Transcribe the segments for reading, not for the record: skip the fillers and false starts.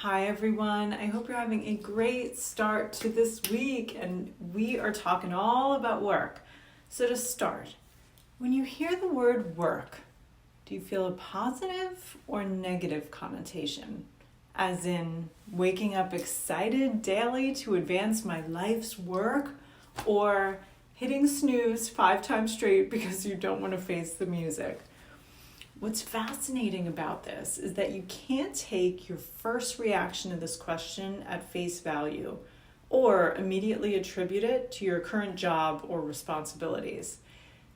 Hi everyone, I hope you're having a great start to this week and we are talking all about work. So to start, when you hear the word work, do you feel a positive or negative connotation? As in waking up excited daily to advance my life's work, or hitting snooze 5 times straight because you don't want to face the music? What's fascinating about this is that you can't take your first reaction to this question at face value or immediately attribute it to your current job or responsibilities.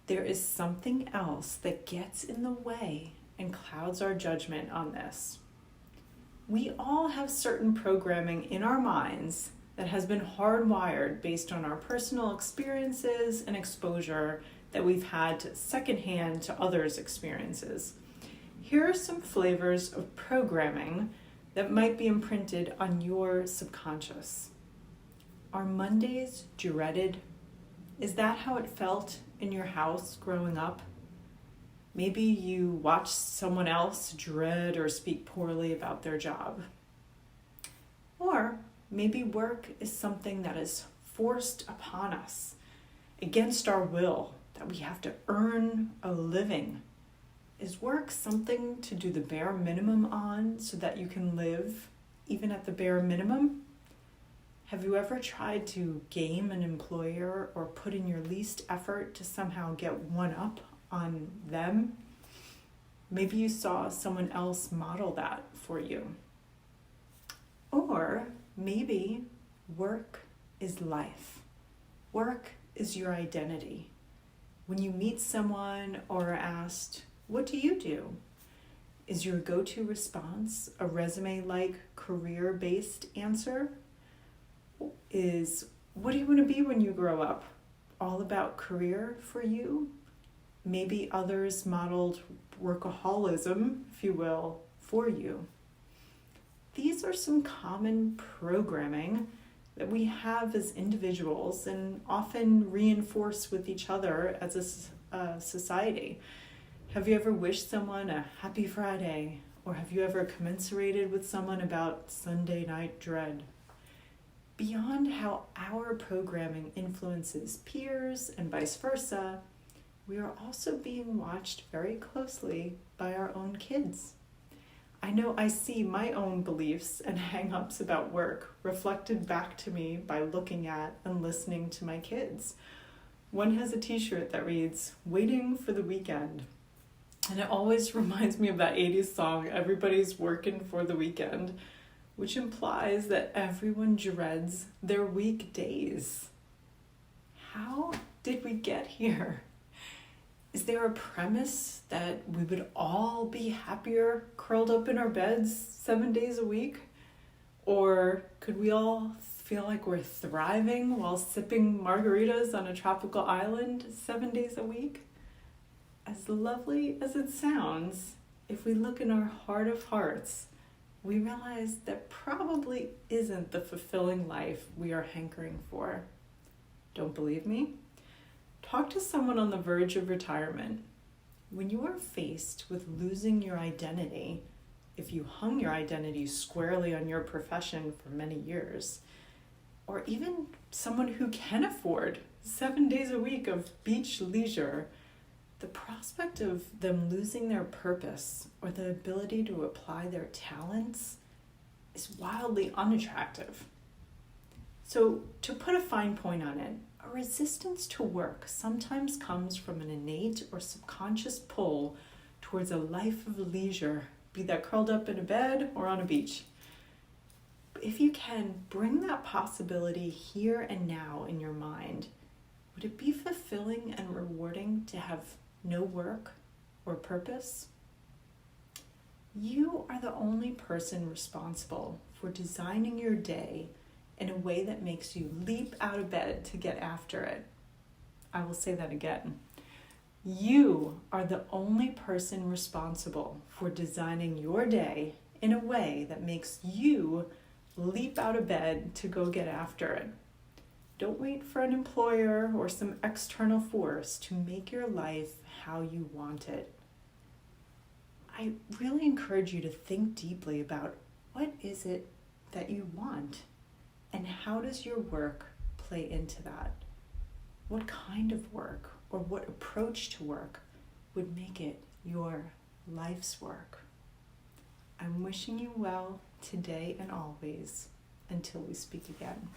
There is something else that gets in the way and clouds our judgment on this. We all have certain programming in our minds that has been hardwired based on our personal experiences and exposure that we've had secondhand to others' experiences. Here are some flavors of programming that might be imprinted on your subconscious. Are Mondays dreaded? Is that how it felt in your house growing up? Maybe you watched someone else dread or speak poorly about their job. Or maybe work is something that is forced upon us against our will, that we have to earn a living. Is work something to do the bare minimum on so that you can live even at the bare minimum? Have you ever tried to game an employer or put in your least effort to somehow get one up on them? Maybe you saw someone else model that for you. Or maybe work is life. Work is your identity. When you meet someone or are asked, "What do you do?" is your go-to response a resume-like career-based answer? Is, "What do you want to be when you grow up?" all about career for you? Maybe others modeled workaholism, if you will, for you. These are some common programming that we have as individuals and often reinforce with each other as a society. Have you ever wished someone a happy Friday? Or have you ever commiserated with someone about Sunday night dread? Beyond how our programming influences peers and vice versa, we are also being watched very closely by our own kids. I know I see my own beliefs and hang-ups about work reflected back to me by looking at and listening to my kids. One has a t-shirt that reads, "Waiting for the weekend." And it always reminds me of that 80s song, "Everybody's working for the weekend," which implies that everyone dreads their weekdays. How did we get here? Is there a premise that we would all be happier curled up in our beds 7 days a week? Or could we all feel like we're thriving while sipping margaritas on a tropical island 7 days a week? As lovely as it sounds, if we look in our heart of hearts, we realize that probably isn't the fulfilling life we are hankering for. Don't believe me? Talk to someone on the verge of retirement. When you are faced with losing your identity, if you hung your identity squarely on your profession for many years, or even someone who can afford 7 days a week of beach leisure, the prospect of them losing their purpose or the ability to apply their talents is wildly unattractive. So, to put a fine point on it, a resistance to work sometimes comes from an innate or subconscious pull towards a life of leisure, be that curled up in a bed or on a beach. If you can bring that possibility here and now in your mind, would it be fulfilling and rewarding to have no work or purpose? You are the only person responsible for designing your day in a way that makes you leap out of bed to get after it. I will say that again. You are the only person responsible for designing your day in a way that makes you leap out of bed to go get after it. Don't wait for an employer or some external force to make your life how you want it. I really encourage you to think deeply about what is it that you want? And how does your work play into that? What kind of work or what approach to work would make it your life's work? I'm wishing you well today and always until we speak again.